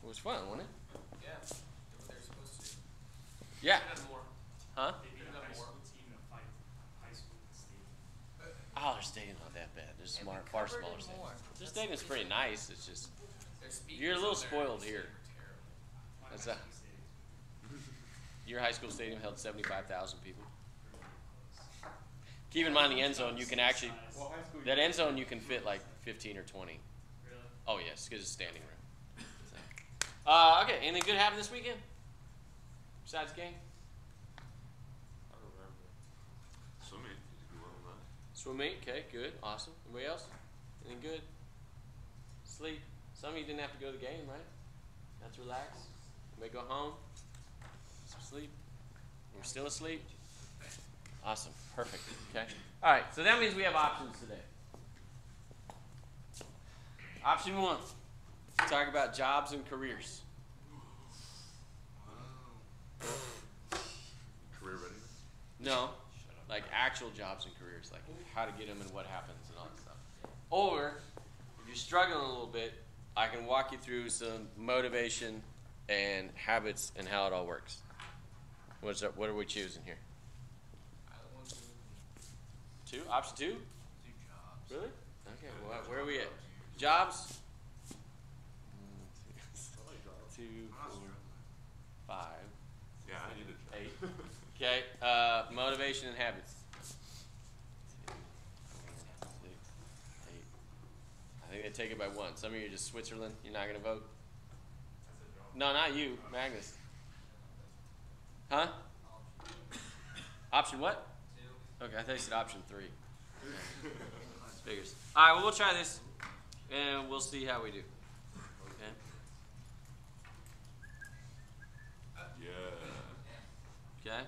It was fun, wasn't it? Yeah, did what they're supposed to. Yeah. More. Huh? They beat a high school team to fight high school stadium. Oh, their stadium's not that bad. There's smart, far smaller stadiums. Their stadium's pretty nice. It's just you're a little spoiled here. That's your high school stadium held 75,000 people. Keep in mind the end zone. You can actually that end zone you can fit like 15 or 20. Really? Oh yes, because it's standing room. So. Okay. Anything good happened this weekend? Besides the game? I don't remember. Swimming. Did you do well on that? Swim meet. Okay, good, awesome. Anybody else? Anything good? Sleep. Some of you didn't have to go to the game, right? Got to relax. Anybody go home? Some sleep. We're still asleep. Awesome. Perfect. Okay. All right. So that means we have options today. Option 1. Talk about jobs and careers. Career ready? No. Like actual jobs and careers, like how to get them and what happens and all that stuff. Or if you're struggling a little bit, I can walk you through some motivation and habits and how it all works. What are we choosing here? Two? Option 2? Really? Okay. Well, where are we at? Jobs? 2, 4, 5. Yeah, I need a job. 8. Okay. Motivation and habits. 2, 4, 6, 8. I think they take it by 1. Some of you are just Switzerland. You're not going to vote? No, not you. Magnus. Huh? Option what? 2. Okay, I thought you said option 3. Figures. All right, well, we'll try this, and we'll see how we do. Okay? Yeah. Okay?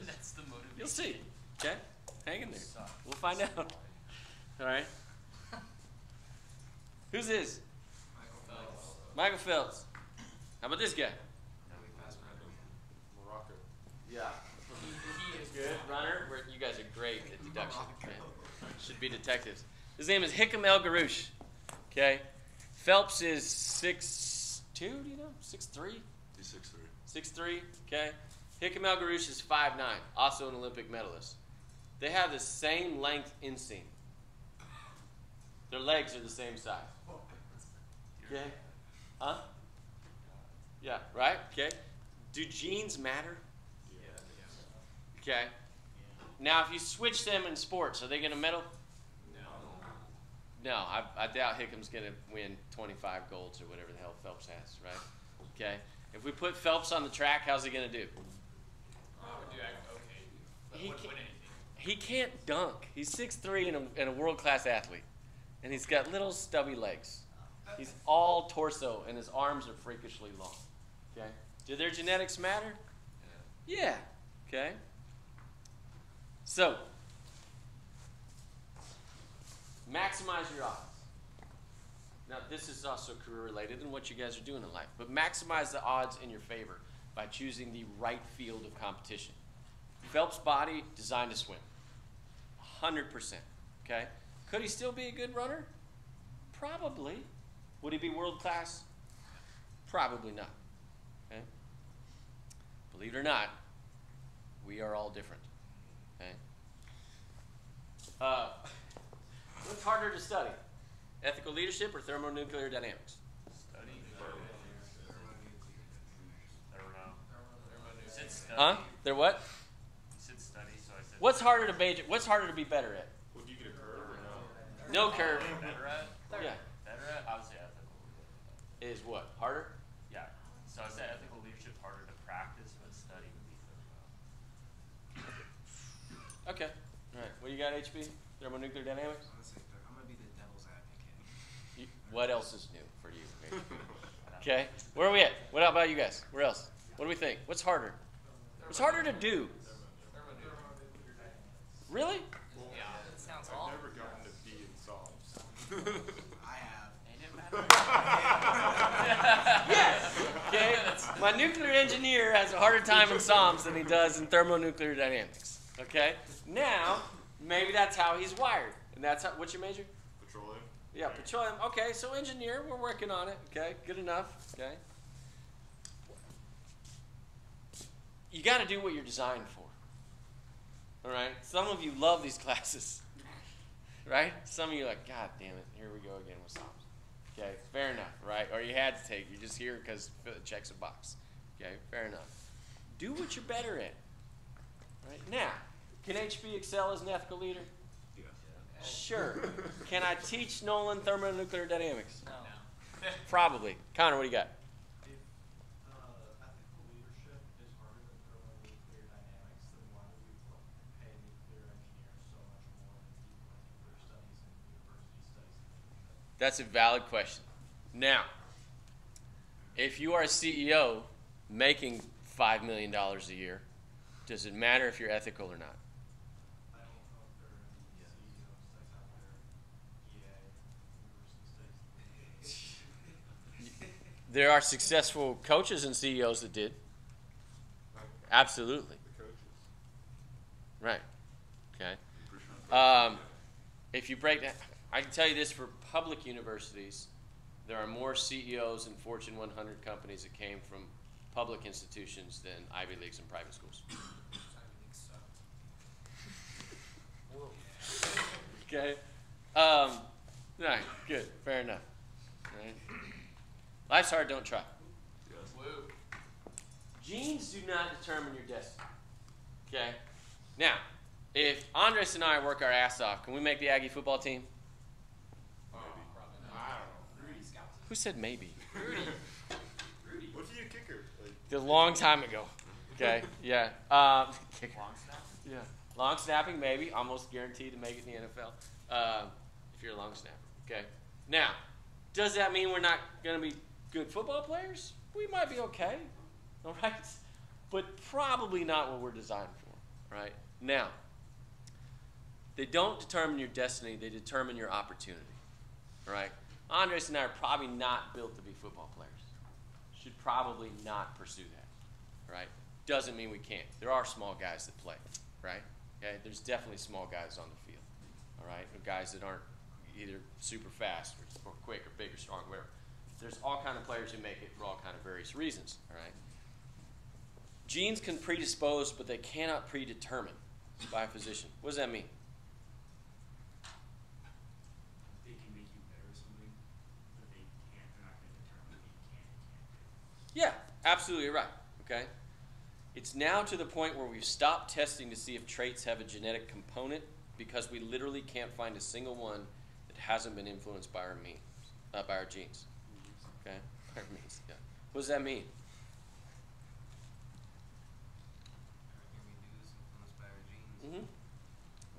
That's the motivation. You'll see. Okay? Hang in there. We'll find out. All right? Who's this? Michael Phelps. How about this guy? Morocco. Yeah. He is good. Runner. You guys are great at deduction. Okay? Should be detectives. His name is Hicham El Garouche. Okay? Phelps is 6'2", do you know? 6'3"? He's 6'3". 6'3", okay? Hicham El Garouche is 5'9", also an Olympic medalist. They have the same length inseam. Their legs are the same size. Okay? Huh? Yeah, right? Okay. Do genes matter? Okay. Now, if you switch them in sports, are they going to medal? No, I doubt Hickham's going to win 25 golds or whatever the hell Phelps has, right? Okay. If we put Phelps on the track, how's he going to do? Okay. He can't dunk. He's 6'3" and a world-class athlete. And he's got little stubby legs. He's all torso, and his arms are freakishly long. Okay? Do their genetics matter? Yeah. Okay? So, maximize your odds. Now, this is also career-related and what you guys are doing in life. But maximize the odds in your favor by choosing the right field of competition. Phelps' body, designed to swim. 100%. Okay? Could he still be a good runner? Probably. Would he be world-class? Probably not. Okay? Believe it or not, we are all different. Okay? What's harder to study? Ethical leadership or thermonuclear dynamics? Study. I don't know. You said study. Huh? They're what? You said study, so I said. What's harder to major? What's harder to be better at? Well, do you get a curve or No no? curve. Better at? Yeah. Better at? I would say ethical. Is what? Harder? Yeah. So I said ethical leadership harder to practice, but study would be fun. Okay. All right. What do you got, HB? Thermonuclear dynamics? I'm going to be the devil's advocate. What else is new for you? Okay. Where are we at? What about you guys? Where else? What do we think? What's harder? What's harder to do? Really? Yeah, that sounds I've awful. never gotten to B in Psalms. I have. Ain't it matter? Yes. Okay. My nuclear engineer has a harder time in Psalms than he does in thermonuclear dynamics. Okay. Now, maybe that's how he's wired. And that's how, what's your major? Petroleum? Yeah, petroleum. Okay, so engineer, we're working on it. Okay, good enough. Okay. You got to do what you're designed for. All right. Some of you love these classes, right? Some of you are like, God damn it, here we go again with SOMs. Okay, fair enough, right? Or you had to take. You're just here because it checks a box. Okay, fair enough. Do what you're better at. Right now, can HB excel as an ethical leader? Yes. Sure. Can I teach Nolan thermonuclear dynamics? No. Probably. Connor, what do you got? If ethical leadership is harder than thermonuclear dynamics, then why do we pay nuclear engineers so much more than people in nuclear studies and university studies and leadership? That's a valid question. Now, if you are a CEO making $5 million a year, does it matter if you're ethical or not? I don't know if there are any CEOs that got their EA university studies. There are successful coaches and CEOs that did. Absolutely. The coaches. Right. Okay. For sure. If you break that, I can tell you this for public universities, there are more CEOs in Fortune 100 companies that came from public institutions than Ivy Leagues and private schools. Okay. Right. Good. Fair enough. Right. Life's hard. Don't try. Yes. Woo. Genes do not determine your destiny. Okay. Now, if Andres and I work our ass off, can we make the Aggie football team? Who said maybe? What if you a kicker? Like, A long time ago. Okay. Yeah. Long snap? Yeah. Long snapping, maybe. Almost guaranteed to make it in the NFL. If you're a long snapper. Okay. Now, does that mean we're not going to be good football players? We might be okay. All right. But probably not what we're designed for. Right. Now, they don't determine your destiny. They determine your opportunity. All right. Andres and I are probably not built to be football players. Should probably not pursue that, right? Doesn't mean we can't. There are small guys that play, right? Okay, there's definitely small guys on the field, all right? Or guys that aren't either super fast or quick or big or strong, whatever. There's all kind of players who make it for all kind of various reasons, all right? Genes can predispose, but they cannot predetermine by a physician. What does that mean? They can make you better at something, but they're not going to determine what you can and can't do. Yeah, absolutely right. Okay? It's now to the point where we've stopped testing to see if traits have a genetic component because we literally can't find a single one that hasn't been influenced by our genes. Okay? Our means, yeah. What does that mean? Everything we do is influenced by our genes.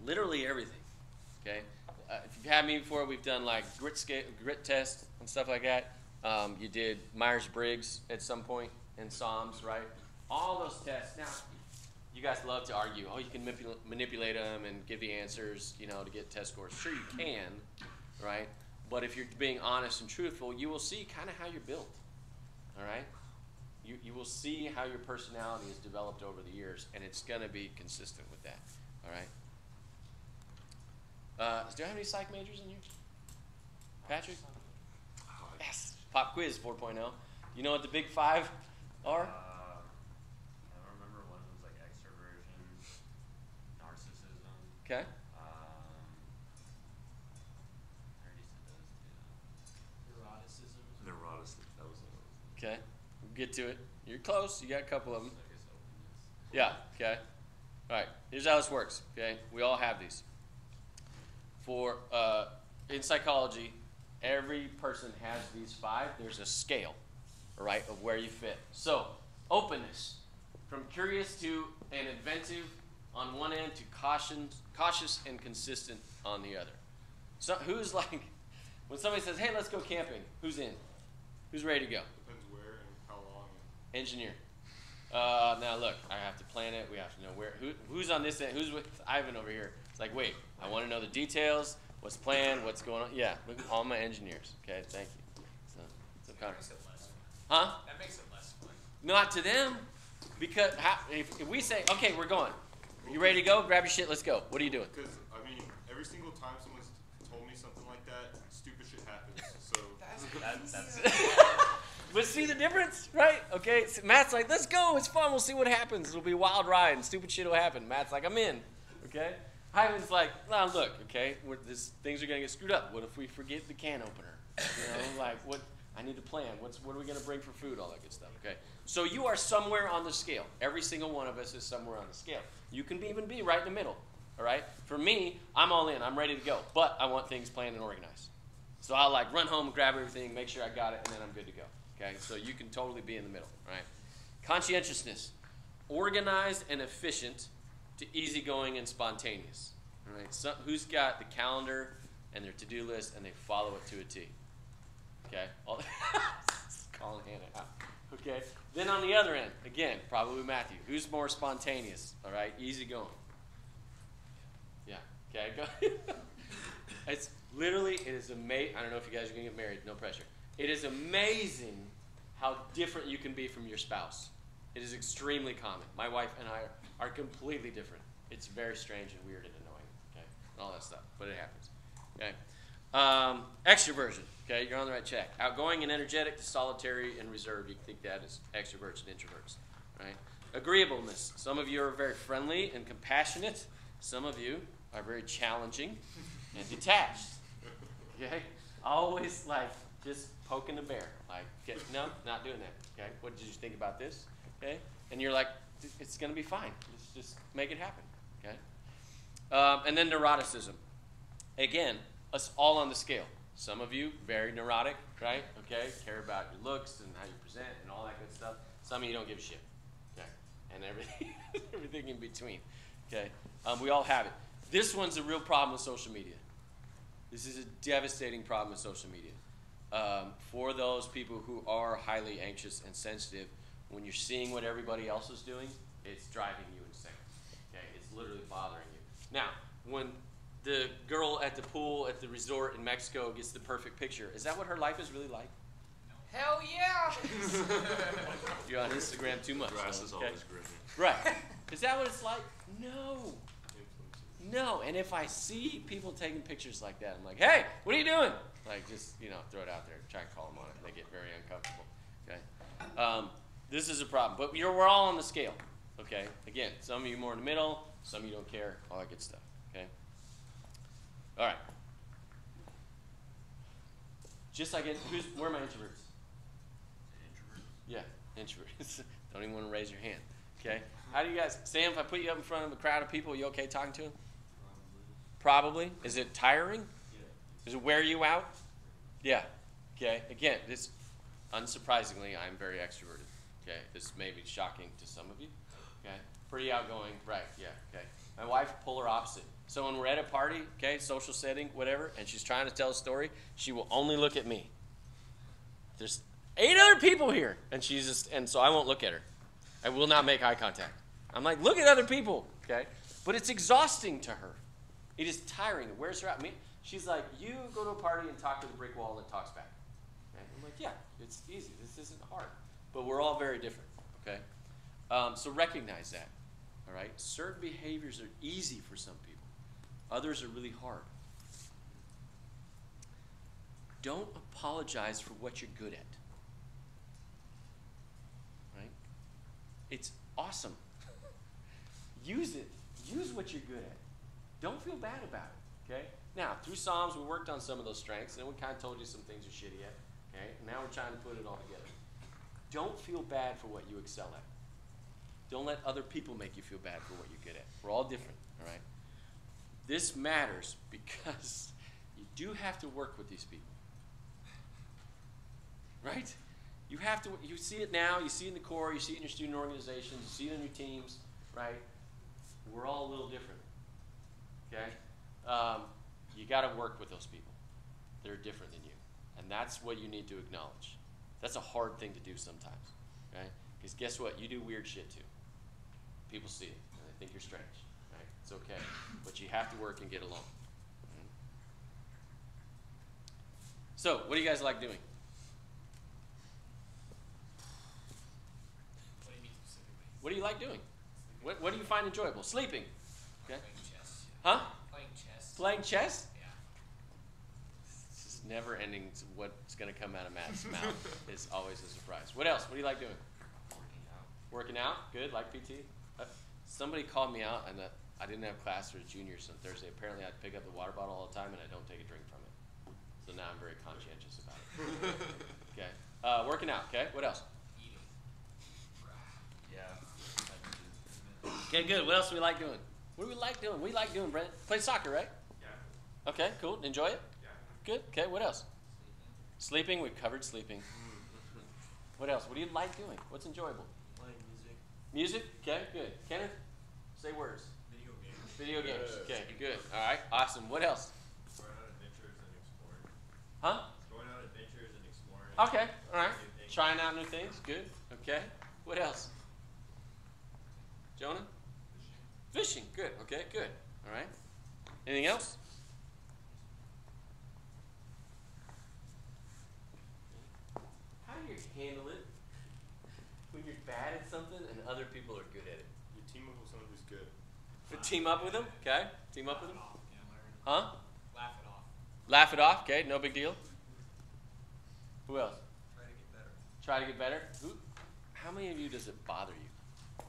Literally everything. Okay? If you've had me before, we've done like grit test and stuff like that. You did Myers-Briggs at some point in SOMs, right? All those tests. Now, you guys love to argue. Oh, you can manipulate them and give the answers, to get test scores. Sure, you can, right? But if you're being honest and truthful, you will see kind of how you're built. All right? You will see how your personality has developed over the years, and it's going to be consistent with that. All right? Do I have any psych majors in here? Patrick? Yes. Pop quiz 4.0. You know what the big five are? I don't remember. One of them was like extroversion, narcissism. Okay. I already said those two. Neuroticism. neuroticism. That was it. Okay. We'll get to it. You're close. You got a couple of them. I guess openness. Yeah. Okay. All right. Here's how this works. Okay. We all have these. In psychology, every person has these five. There's a scale, all right, of where you fit. So, openness, from curious to and inventive on one end to cautious and consistent on the other. So, who's like, when somebody says, hey, let's go camping, who's in? Who's ready to go? Depends where and how long. Engineer. Now look, I have to plan it. We have to know where. Who's on this end? Who's with Ivan over here? It's like, wait, I want to know the details. What's planned? What's going on? Yeah, look at all my engineers. Okay, thank you. So That makes it less huh? fun. That makes it less fun. Not to them, because if we say, okay, we're going. You ready to go? Grab your shit. Let's go. What are you doing? Because, I mean, every single time someone's told me something like that, stupid shit That's But see the difference, right? Okay, so Matt's like, let's go, it's fun, we'll see what happens. It'll be a wild ride and stupid shit will happen. Matt's like, I'm in, okay? Hyman's like, nah, look, okay, things are gonna get screwed up. What if we forget the can opener? You know, like, I need to plan. What are we gonna bring for food? All that good stuff, okay? So you are somewhere on the scale. Every single one of us is somewhere on the scale. You can even be right in the middle, all right? For me, I'm all in, I'm ready to go, but I want things planned and organized. So I'll like run home and grab everything, make sure I got it, and then I'm good to go. Okay, so you can totally be in the middle, right? Conscientiousness, organized and efficient to easygoing and spontaneous. All right, so who's got the calendar and their to-do list and they follow it to a T? Okay, calling Hannah out. Okay, then on the other end, again, probably Matthew. Who's more spontaneous? All right, easygoing. Yeah. Okay, go. It's literally, it is amazing. I don't know if you guys are gonna get married. No pressure. It is amazing how different you can be from your spouse. It is extremely common. My wife and I are completely different. It's very strange and weird and annoying, okay, and all that stuff, but it happens, okay. Extroversion, okay, you're on the right track. Outgoing and energetic to solitary and reserved. You can think that is extroverts and introverts, right? Agreeableness. Some of you are very friendly and compassionate. Some of you are very challenging and detached, okay? Always like just poking the bear, like, okay, no, not doing that, okay? What did you think about this, okay? And you're like, it's going to be fine. Let's just make it happen, okay? And then neuroticism. Again, us all on the scale. Some of you, very neurotic, right? Okay, care about your looks and how you present and all that good stuff. Some of you don't give a shit, okay? And everything, everything in between, okay? We all have it. This one's a real problem with social media. This is a devastating problem with social media. For those people who are highly anxious and sensitive, when you're seeing what everybody else is doing, it's driving you insane. Okay, it's literally bothering you. Now, when the girl at the pool at the resort in Mexico gets the perfect picture, is that what her life is really like? Hell yeah! You're on Instagram too much. Grass is okay? always greener. Right. Is that what it's like? No. No, and if I see people taking pictures like that, I'm like, hey, what are you doing? Like, just, you know, throw it out there. Try and call them on it. They get very uncomfortable, okay? This is a problem. But we're all on the scale, okay? Again, some of you more in the middle, some of you don't care, all that good stuff, okay? All right. Just like, where are my introverts? Yeah, introverts. Don't even want to raise your hand, okay? How do you guys, Sam, if I put you up in front of a crowd of people, are you okay talking to them? Probably. Is it tiring? Yeah. Does it wear you out? Yeah. Okay. Again, this, unsurprisingly, I'm very extroverted. Okay. This may be shocking to some of you. Okay. Pretty outgoing. Right. Yeah. Okay. My wife, polar opposite. So when we're at a party, okay, social setting, whatever, and she's trying to tell a story, she will only look at me. There's 8 other people here, and so I won't look at her. I will not make eye contact. I'm like, look at other people. Okay. But it's exhausting to her. It is tiring. It wears her out. She's like, you go to a party and talk to the brick wall and it talks back. Okay? I'm like, yeah, it's easy. This isn't hard. But we're all very different. Okay? So recognize that. All right? Certain behaviors are easy for some people. Others are really hard. Don't apologize for what you're good at. Right? It's awesome. Use it. Use what you're good at. Don't feel bad about it, okay? Now, through Psalms, we worked on some of those strengths, and we kind of told you some things you're shitty at, okay? And now we're trying to put it all together. Don't feel bad for what you excel at. Don't let other people make you feel bad for what you're good at. We're all different, all right? This matters because you do have to work with these people, right? You have to, you see it now, you see it in the Corps, you see it in your student organizations, you see it in your teams, right? We're all a little different. Okay? You got to work with those people. They're different than you. And that's what you need to acknowledge. That's a hard thing to do sometimes. Okay? Because guess what? You do weird shit too. People see it. And they think you're strange. Right? It's okay. But you have to work and get along. Right? So, what do you guys like doing? What do you mean specifically? What do you like doing? What do you find enjoyable? Sleeping. Okay? Playing chess. Huh? Playing chess. Playing chess? Yeah. This is never ending. What's going to come out of Matt's mouth is always a surprise. What else? What do you like doing? Working out. Working out? Good. Like PT? Somebody called me out, and I didn't have class for juniors on Thursday. Apparently, I'd pick up the water bottle all the time, and I don't take a drink from it. So now I'm very conscientious about it. Okay. Working out. Okay. What else? Eating. Yeah. Okay, good. What else do we like doing? What do we like doing? We like doing, Brent. Play soccer, right? Yeah. Okay, cool. Enjoy it? Yeah. Good. Okay, what else? Sleeping. We've covered sleeping. What else? What do you like doing? What's enjoyable? Playing music, Music? Okay, good. Kenneth? Say words. video games, Video games. Okay, good. All right, awesome. What else? going on adventures and exploring. Huh? Going on adventures and exploring. Okay, all right. New things. Trying out new things. Good. Okay. What else? Jonah? Fishing. Good. Okay, good. All right. Anything else? How do you handle it when you're bad at something and other people are good at it? You team up with someone who's good. Team up with them? Okay. Team up with them? Yeah, learn. Huh? Laugh it off. Laugh it off. Okay, no big deal. Who else? Try to get better. Try to get better. How many of you does it bother you?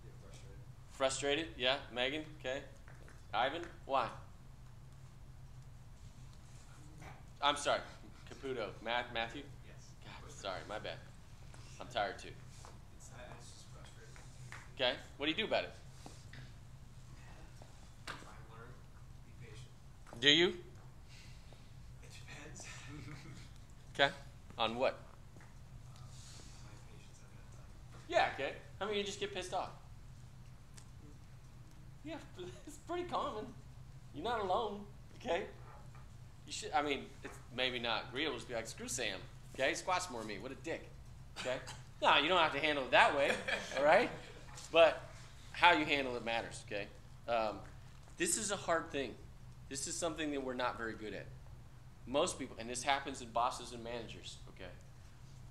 Get frustrated. Frustrated? Yeah. Megan? Okay. Ivan? Why? I'm sorry. Caputo. Matthew? Yes. God, sorry. My bad. I'm tired too. It's just frustrating. Okay. What do you do about it? Try and learn. Be patient. Do you? It depends. Okay. On what? My patience I've got time. Yeah, okay. I mean, you just get pissed off. Yeah, it's pretty common. You're not alone, okay? You should, I mean, it's maybe not agreeable to be like, screw Sam, okay? Squats more than me. What a dick, okay? No, you don't have to handle it that way, all right? But how you handle it matters, okay? This is a hard thing. This is something that we're not very good at. Most people, and this happens in bosses and managers, okay?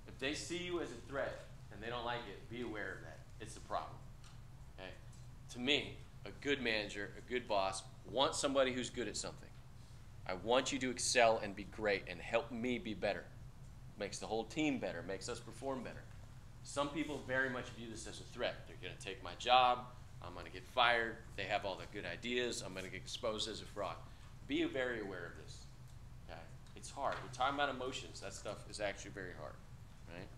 If they see you as a threat and they don't like it, be aware of that. It's a problem, okay? To me, a good manager, a good boss, wants somebody who's good at something. I want you to excel and be great and help me be better. Makes the whole team better, makes us perform better. Some people very much view this as a threat. They're going to take my job, I'm going to get fired, they have all the good ideas, I'm going to get exposed as a fraud. Be very aware of this. Okay? It's hard. We're talking about emotions. That stuff is actually very hard. Right?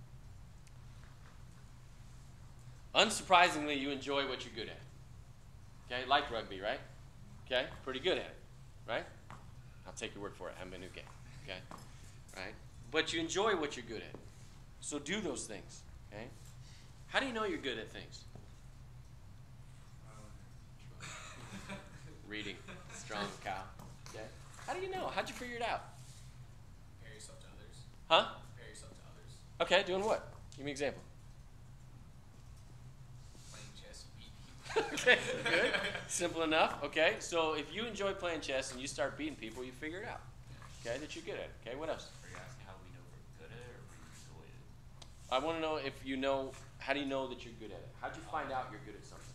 Unsurprisingly, you enjoy what you're good at. Okay? Like rugby, right? Okay? Pretty good at it. Right? I'll take your word for it. I haven't been to a game. Okay? Right? But you enjoy what you're good at. So do those things. Okay? How do you know you're good at things? Reading. Strong cow. Okay? How do you know? How'd you figure it out? Compare yourself to others. Huh? Compare yourself to others. Okay, doing what? Give me an example. Playing chess, you beat people. Okay, good. Simple enough. Okay, so if you enjoy playing chess and you start beating people, you figure it out. Okay, that you're good at it. Okay, what else? Are you asking how we know we're good at it or we enjoy it? I want to know if you know, how do you know that you're good at it? How'd you find out you're good at something?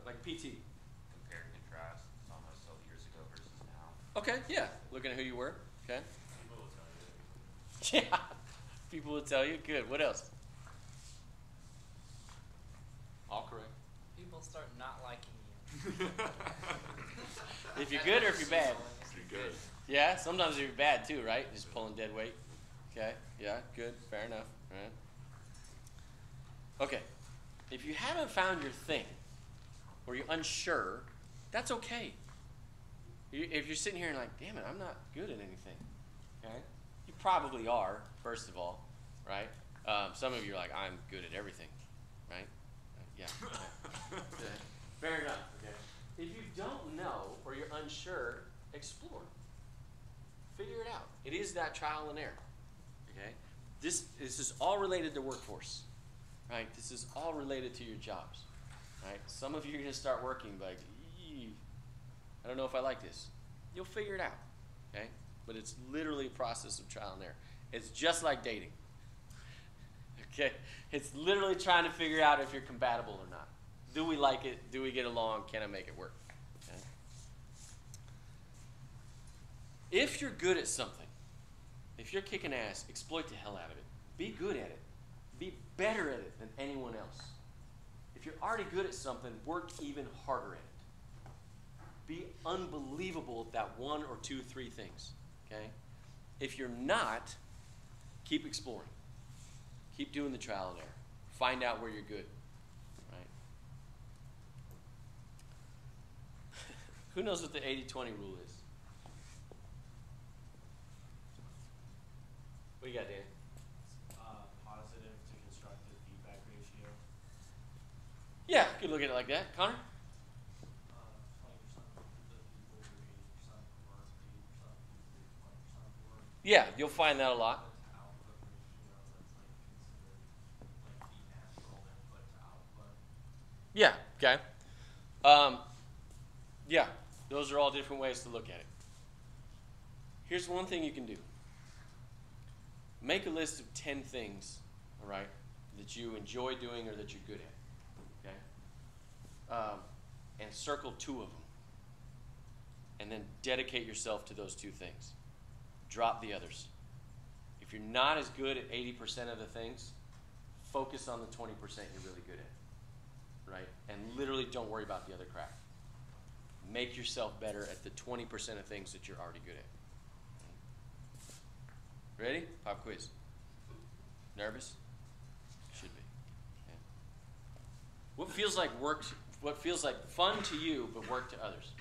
Like PT. Compare and contrast. Saw myself years ago versus now. Okay, yeah. Looking at who you were. Okay. People will tell you. Yeah. People will tell you. Good. What else? All correct. People start not liking you. If you're good or if you're bad. Pretty good. Yeah, sometimes you're bad too, right? Just pulling dead weight. Okay, yeah, good, fair enough. All right. Okay, if you haven't found your thing, or you're unsure, that's okay. If you're sitting here and like, damn it, I'm not good at anything, okay? You probably are, first of all, right? Some of you are like, I'm good at everything, right? Yeah. Okay. Fair enough, okay? If you don't know or you're unsure, explore. Figure it out. It is that trial and error, okay? This is all related to workforce, right? This is all related to your jobs, right? Some of you are going to start working like, I don't know if I like this. You'll figure it out, okay? But it's literally a process of trial and error. It's just like dating, okay? It's literally trying to figure out if you're compatible or not. Do we like it? Do we get along? Can I make it work? Okay? If you're good at something, if you're kicking ass, exploit the hell out of it. Be good at it. Be better at it than anyone else. If you're already good at something, work even harder at it. Be unbelievable at that 1 or 2, 3 things. Okay? If you're not, keep exploring. Keep doing the trial and error. Find out where you're good. Right? Who knows what the 80-20 rule is? What do you got, Dan? Positive to constructive feedback ratio. Yeah, could look at it like that. Connor? 20% of the people do 80% of the work, 80% of the people do 20% of the work. Yeah, you'll find that a lot. Input to output ratio, that's like considered like the natural input to output. Yeah, okay. Yeah, those are all different ways to look at it. Here's one thing you can do. Make a list of 10 things, all right, that you enjoy doing or that you're good at, okay? And circle 2 of them. And then dedicate yourself to those 2 things. Drop the others. If you're not as good at 80% of the things, focus on the 20% you're really good at, right? And literally don't worry about the other crap. Make yourself better at the 20% of things that you're already good at. Ready? Pop quiz. Nervous? Should be. Okay. What feels like work? What feels like fun to you but work to others?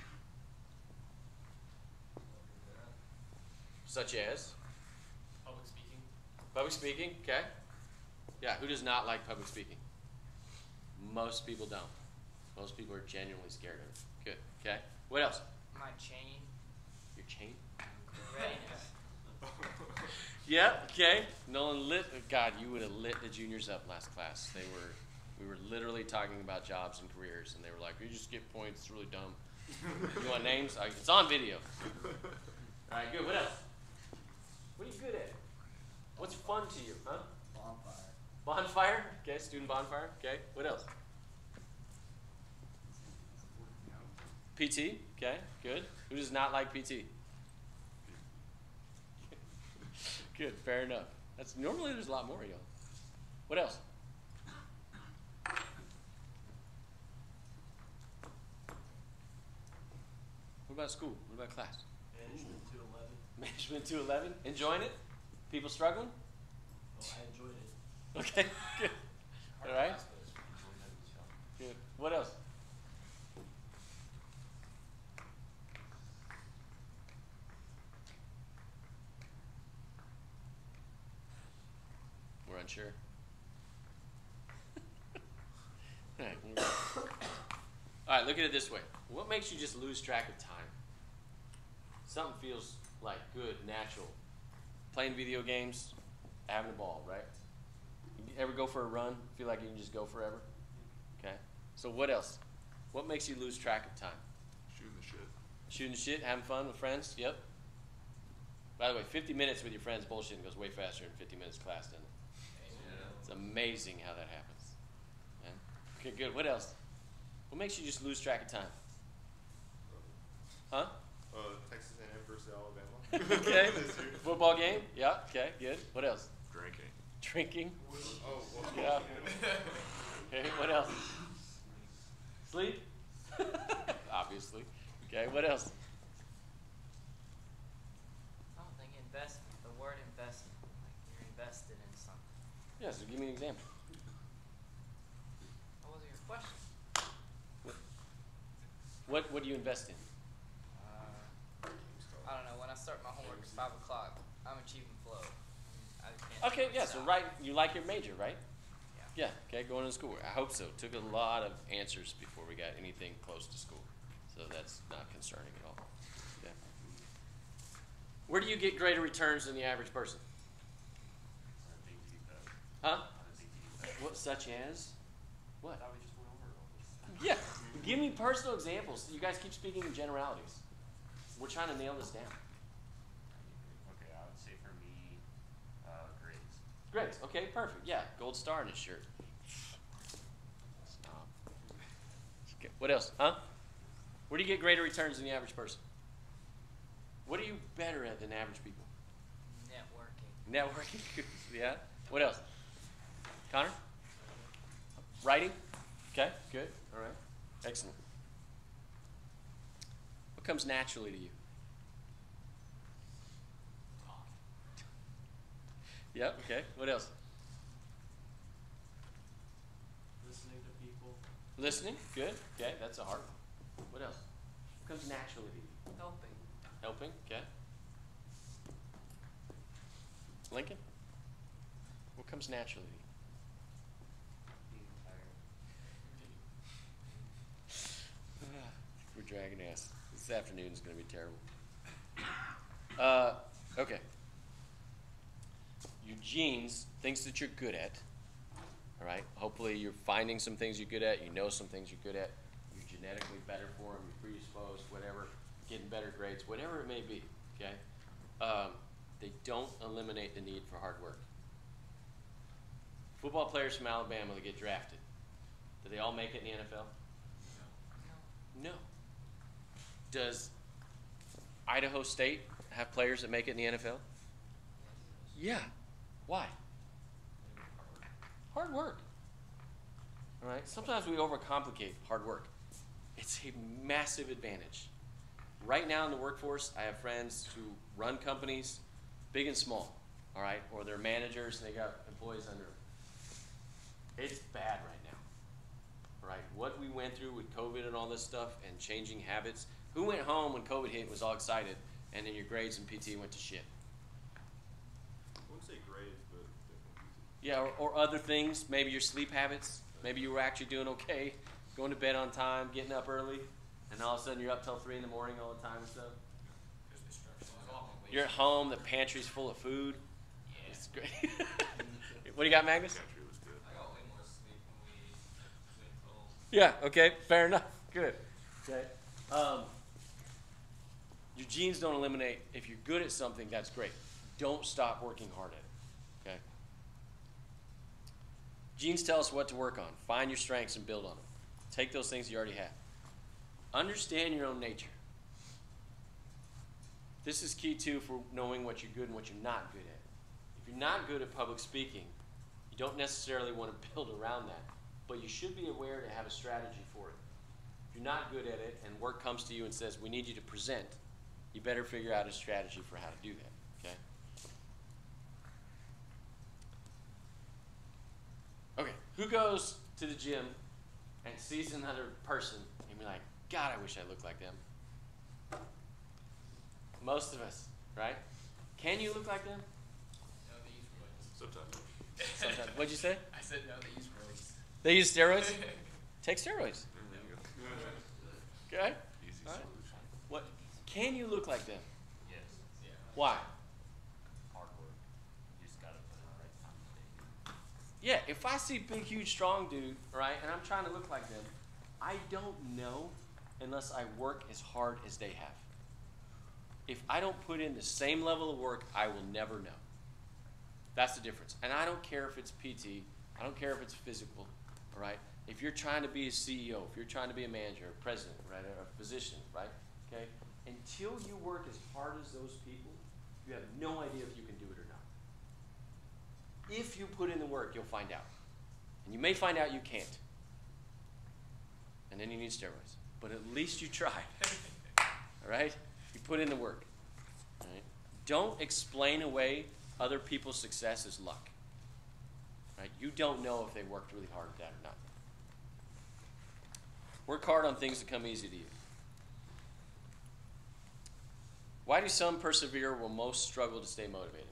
Such as? Public speaking. Public speaking, okay. Yeah, who does not like public speaking? Most people don't. Most people are genuinely scared of it. Good, okay. What else? My chain. Your chain? Readiness. Yeah, okay. Nolan lit. God, you would have lit the juniors up last class. We were literally talking about jobs and careers, and they were like, "You just get points. It's really dumb." You want names? It's on video. All right, good. What else? What are you good at? What's fun to you, huh? Bonfire. Bonfire. Okay, student bonfire. Okay. What else? PT. Okay, good. Who does not like PT? Good, fair enough. That's normally there's a lot more of y'all. What else? What about school? What about class? Management 211. Management 211. Enjoying it? People struggling? Oh, I enjoyed it. Okay, good. All right. Good. What else? We're unsure. All right, look at it this way. What makes you just lose track of time? Something feels like good, natural. Playing video games, having a ball, right? You ever go for a run? Feel like you can just go forever? Okay. So what else? What makes you lose track of time? Shooting the shit. Shooting shit, having fun with friends? Yep. By the way, 50 minutes with your friends bullshitting goes way faster than 50 minutes class, doesn't it? It's amazing how that happens. Yeah. Okay, good. What else? What makes you just lose track of time? Huh? Texas A&M versus Alabama. Okay. This year. Football game? Yeah. Okay, good. What else? Drinking. Drinking? Oh, well. Yeah. Okay, what else? Sleep? Obviously. Okay, what else? I don't think investment. The word investment. Like you're invested in something. Yeah, so give me an example. What was your question? What do you invest in? I don't know. When I start my homework at 5 o'clock, I'm achieving flow. I can't Okay, yeah, so stop. right, you like your major, right? Yeah. Yeah, okay, going to school. I hope so. Took a lot of answers before we got anything close to school. So that's not concerning at all. Yeah. Where do you get greater returns than the average person? Huh? What, such as? What? Thought we just went over all this. Yeah, give me personal examples. You guys keep speaking in generalities. We're trying to nail this down. Okay, I would say for me, grades. Great, okay, perfect. Yeah, gold star in his shirt. Snob. Okay, what else? Huh? Where do you get greater returns than the average person? What are you better at than average people? Networking. Networking. Yeah. What else? Connor? Writing? Okay, good. All right. Excellent. What comes naturally to you? Yep, okay. What else? Listening to people. Listening? Good. Okay, that's a hard one. What else? What comes naturally to you? Helping. Helping? Okay. Lincoln? What comes naturally to you? Being tired. We're dragging ass. This afternoon is going to be terrible. Okay. Your genes, things that you're good at, all right? Hopefully you're finding some things you're good at. You know some things you're good at. You're genetically better for them. You're predisposed, whatever, getting better grades, whatever it may be, okay? They don't eliminate the need for hard work. Football players from Alabama that get drafted, do they all make it in the NFL? No. Does Idaho State have players that make it in the NFL? Yeah. Why? Hard work. All right? Sometimes we overcomplicate hard work. It's a massive advantage. Right now in the workforce, I have friends who run companies, big and small, all right? Or they're managers and they got employees under them. It's bad right now. Right? What we went through with COVID and all this stuff and changing habits. Who went home when COVID hit and was all excited and then your grades and PT went to shit? I wouldn't say grades, but definitely. Yeah, or other things. Maybe your sleep habits. Maybe you were actually doing okay, going to bed on time, getting up early, and all of a sudden you're up till 3 in the morning all the time and stuff. You're at home, the pantry's full of food. Yeah. It's great. What do you got, Magnus? Country was good. I got way more sleep when we went home. Yeah, okay, fair enough. Good. Okay. Your genes don't eliminate. If you're good at something, that's great. Don't stop working hard at it. Okay? Genes tell us what to work on. Find your strengths and build on them. Take those things you already have. Understand your own nature. This is key too for knowing what you're good and what you're not good at. If you're not good at public speaking, you don't necessarily want to build around that, but you should be aware to have a strategy for it. If you're not good at it and work comes to you and says, we need you to present, you better figure out a strategy for how to do that, okay? Okay, who goes to the gym and sees another person and be like, God, I wish I looked like them? Most of us, right? Can you look like them? No, they use roids. Sometimes. Sometimes. What'd you say? I said no, they use roids. They use steroids? Take steroids. There you go. Okay? Easy All right. solution. What? Can you look like them? Yes. Yeah. Why? Hard work. You just gotta put in the right time and day. Yeah, if I see big, huge, strong dude, right, and I'm trying to look like them, I don't know unless I work as hard as they have. If I don't put in the same level of work, I will never know. That's the difference. And I don't care if it's PT, I don't care if it's physical, all right? If you're trying to be a CEO, if you're trying to be a manager, a president, right, or a physician, right, okay, until you work as hard as those people, you have no idea if you can do it or not. If you put in the work, you'll find out. And you may find out you can't. And then you need steroids. But at least you tried. All right? You put in the work. All right? Don't explain away other people's success as luck. Right? You don't know if they worked really hard at that or not. Work hard on things that come easy to you. Why do some persevere while most struggle to stay motivated?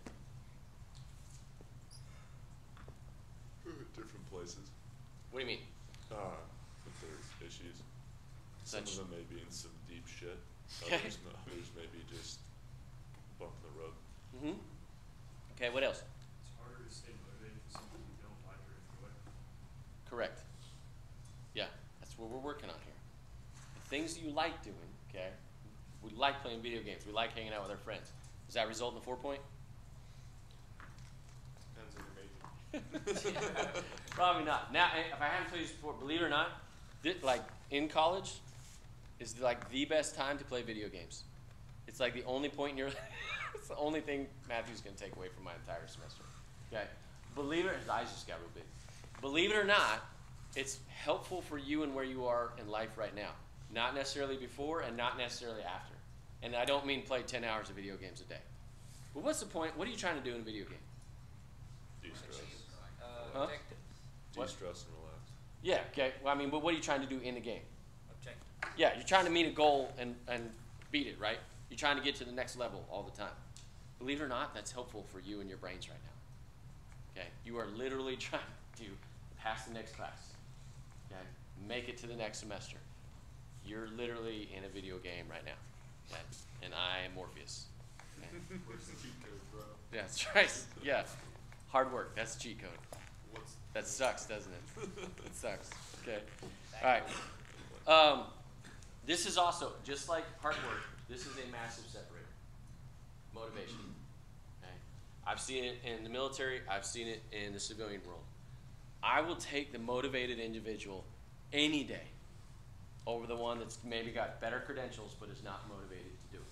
Different places. What do you mean? But there's issues. Some Such- of them may be in some deep shit. Okay. Others may be just a bump in the road. Mm-hmm. Okay, what else? It's harder to stay motivated for something you don't like or enjoy. Correct. Yeah, that's what we're working on here. The things you like doing, okay? We like playing video games. We like hanging out with our friends. Does that result in a 4-point? Depends on your major. Probably not. Now, if I haven't told you this before, believe it or not, like in college is like the best time to play video games. It's like the only point in your it's the only thing Matthew's going to take away from my entire semester. Okay? Believe it, his eyes just got real big. Believe it or not, it's helpful for you and where you are in life right now. Not necessarily before and not necessarily after. And I don't mean play 10 hours of video games a day. But what's the point? What are you trying to do in a video game? De-stress. Huh? Objectives. What? De-stress and relax. Yeah, okay. Well, I mean, but what are you trying to do in the game? Objectives. Yeah, you're trying to meet a goal and beat it, right? You're trying to get to the next level all the time. Believe it or not, that's helpful for you and your brains right now. Okay? You are literally trying to pass the next class. Okay? Make it to the next semester. You're literally in a video game right now. Okay? And I am Morpheus. Okay? Where's the cheat code, bro? Yeah, that's right. Yeah. Hard work. That's the cheat code. What's That sucks, doesn't it? It sucks. Okay. All right. This is also, just like hard work, this is a massive separator. Motivation. Okay? I've seen it in the military. I've seen it in the civilian world. I will take the motivated individual any day over the one that's maybe got better credentials but is not motivated to do it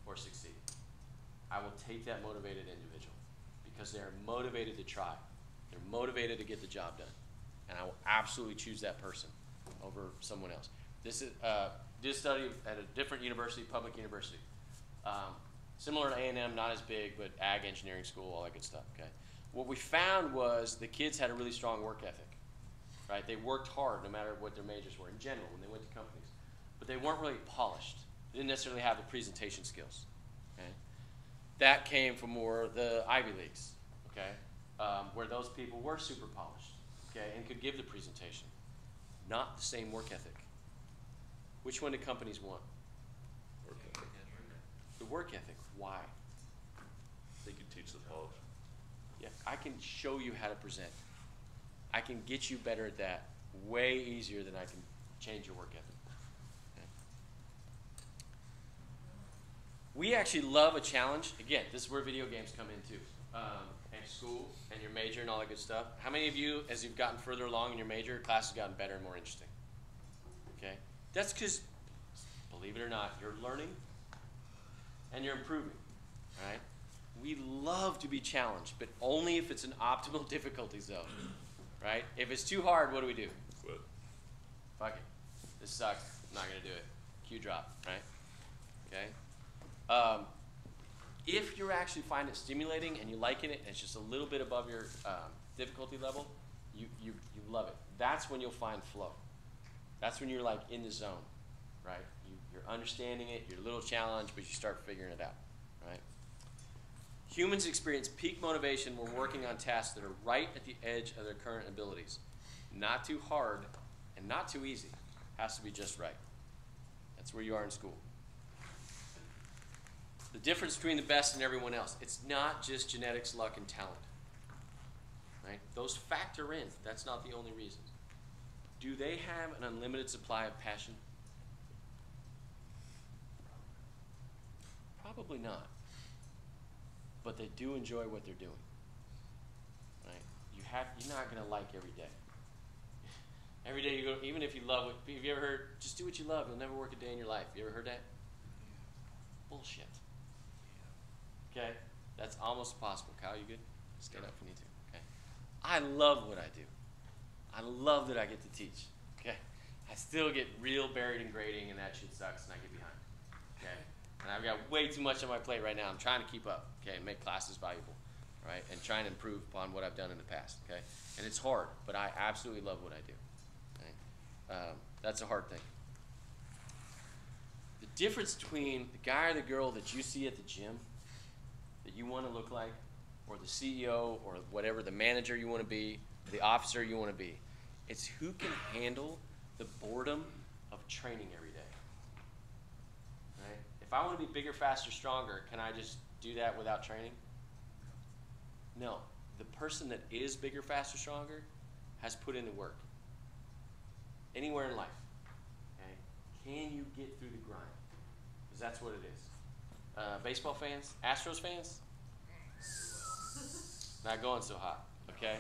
or succeed. I will take that motivated individual because they are motivated to try. They're motivated to get the job done. And I will absolutely choose that person over someone else. This is did a study at a different university, public university. Similar to A&M, not as big, but ag engineering school, all that good stuff, okay? What we found was the kids had a really strong work ethic, right? They worked hard no matter what their majors were in general when they went to companies. But they weren't really polished. They didn't necessarily have the presentation skills, okay? That came from more the Ivy Leagues, okay? Where those people were super polished, okay, and could give the presentation. Not the same work ethic. Which one do companies want? Work ethic. The work ethic. Why? They can teach the polish. Yeah, I can show you how to present. I can get you better at that way easier than I can change your work ethic. Okay. We actually love a challenge. Again, this is where video games come in too. And school and your major and all that good stuff. How many of you, as you've gotten further along in your major, class has gotten better and more interesting? Okay? That's because, believe it or not, you're learning and you're improving. All right? We love to be challenged, but only if it's an optimal difficulty zone. Right? If it's too hard, what do we do? Quit. Fuck it. This sucks. I'm not going to do it. Cue drop. Right? Okay? If you actually find it stimulating and you liking it and it's just a little bit above your difficulty level, you love it. That's when you'll find flow. That's when you're like in the zone, right? You're understanding it, you're a little challenged, but you start figuring it out, right? Humans experience peak motivation when working on tasks that are right at the edge of their current abilities. Not too hard and not too easy. Has to be just right. That's where you are in school. The difference between the best and everyone else, it's not just genetics, luck, and talent. Right? Those factor in. That's not the only reason. Do they have an unlimited supply of passion? Probably not. But they do enjoy what they're doing. Right? You're not going to like every day. Every day you go, even if you love it, have you ever heard, just do what you love, you'll never work a day in your life. You ever heard that? Bullshit. Okay? That's almost impossible. Kyle, you good? Stand up if you need to. Okay? I love what I do. I love that I get to teach. Okay? I still get real buried in grading, and that shit sucks, and I get behind. Okay? And I've got way too much on my plate right now. I'm trying to keep up, okay, and make classes valuable, right? And trying to improve upon what I've done in the past, okay? And it's hard, but I absolutely love what I do. Okay? That's a hard thing. The difference between the guy or the girl that you see at the gym that you want to look like, or the CEO, or whatever, the manager you want to be, the officer you want to be, it's who can handle the boredom of training every day. Right? If I want to be bigger, faster, stronger, can I just do that without training? No. The person that is bigger, faster, stronger has put in the work. Anywhere in life. Okay? Can you get through the grind? Because that's what it is. Baseball fans, Astros fans, not going so hot, okay?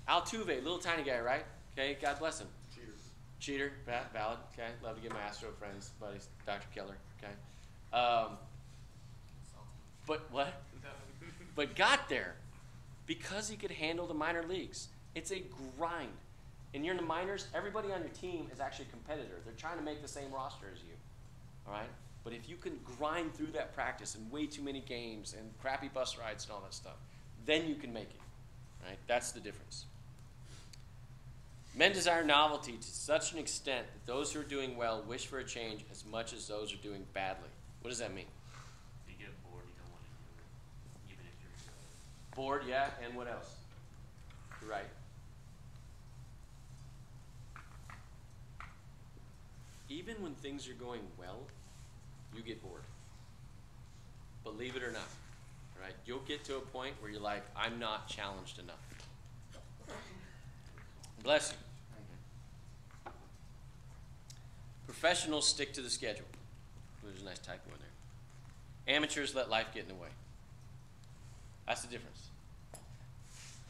Altuve, little tiny guy, right? Okay, God bless him. Cheater, valid, okay? Love to get my Astro friends, buddies, Dr. Keller, okay? But what? But got there because he could handle the minor leagues. It's a grind. And you're in the minors, everybody on your team is actually a competitor. They're trying to make the same roster as you. All right? But if you can grind through that practice and way too many games and crappy bus rides and all that stuff, then you can make it. Right? That's the difference. Men desire novelty to such an extent that those who are doing well wish for a change as much as those who are doing badly. What does that mean? If you get bored, you don't want to do it, even if you're good. Bored, yeah, and what else? You're right. Even when things are going well, you get bored. Believe it or not, right? You'll get to a point where you're like, I'm not challenged enough. Bless you. Professionals stick to the schedule. There's a nice typo in there. Amateurs let life get in the way. That's the difference.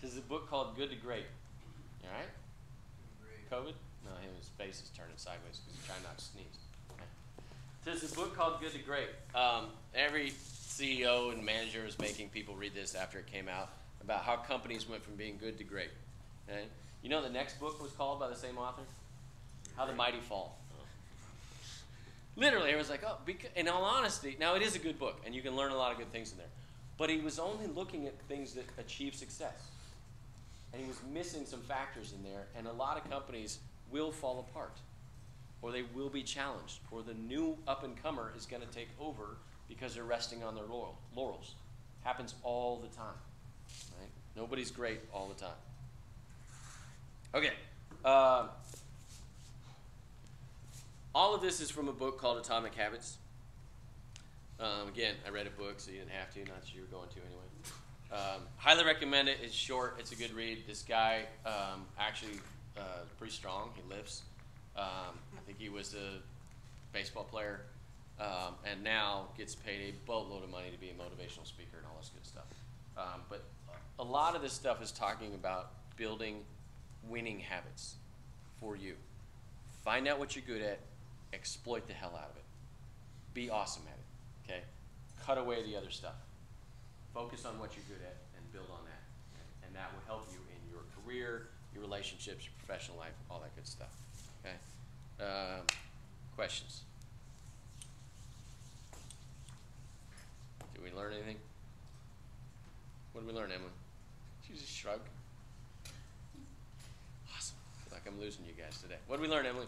There's a book called Good to Great. You all right? COVID? No, his face is turning sideways because he's trying not to sneeze. Okay. There's a book called Good to Great. Every CEO and manager was making people read this after it came out about how companies went from being good to great. Okay? You know the next book was called by the same author? How the Mighty Fall. Literally, it was like, oh, in all honesty, now it is a good book, and you can learn a lot of good things in there. But he was only looking at things that achieve success. And he was missing some factors in there, and a lot of companies will fall apart, or they will be challenged, or the new up-and-comer is going to take over because they're resting on their laurels. Happens all the time. Right? Nobody's great all the time. Okay. All of this is from a book called Atomic Habits. Again, I read a book, so you didn't have to. Not that you were going to anyway. Highly recommend it. It's short. It's a good read. This guy actually pretty strong. He lifts. I think he was a baseball player, and now gets paid a boatload of money to be a motivational speaker and all this good stuff. But a lot of this stuff is talking about building winning habits for you. Find out what you're good at. Exploit the hell out of it. Be awesome at it. Okay? Cut away the other stuff. Focus on what you're good at and build on that. Okay? And that will help you in your career, your relationships, your professional life, all that good stuff. Okay? Questions? Did we learn anything? What did we learn, Emily? She just shrugged. Awesome. I feel like I'm losing you guys today. What did we learn, Emily?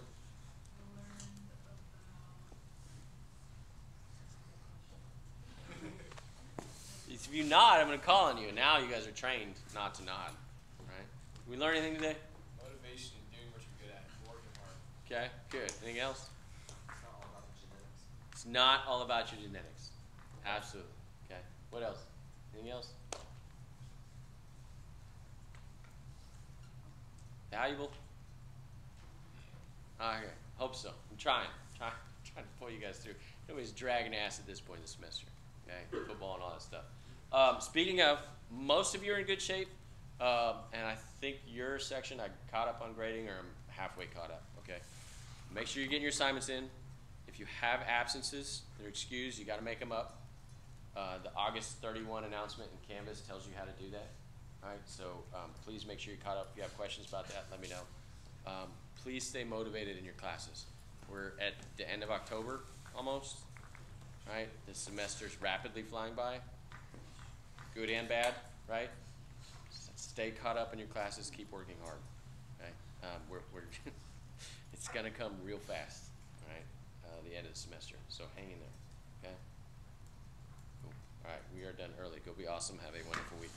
If you nod, I'm going to call on you. And now you guys are trained not to nod. Right? Did we learn anything today? Motivation, doing what you're good at, working hard. Okay, good. Anything else? It's not all about the genetics. It's not all about your genetics. Absolutely. Okay. What else? Anything else? Valuable? Okay. Hope so. I'm trying to pull you guys through. Nobody's dragging ass at this point in the semester. Okay, football and all that stuff. Speaking of, most of you are in good shape, and I think your section, I caught up on grading, or I'm halfway caught up. Okay. Make sure you're getting your assignments in. If you have absences, they're excused. You got to make them up. The August 31 announcement in Canvas tells you how to do that. All right. So please make sure you're caught up. If you have questions about that, let me know. Please stay motivated in your classes. We're at the end of October almost. Right? This semester's rapidly flying by. Good and bad, right? Stay caught up in your classes. Keep working hard. Okay? It's going to come real fast, right? The end of the semester. So hang in there, okay? Cool. All right, we are done early. Go be awesome. Have a wonderful week.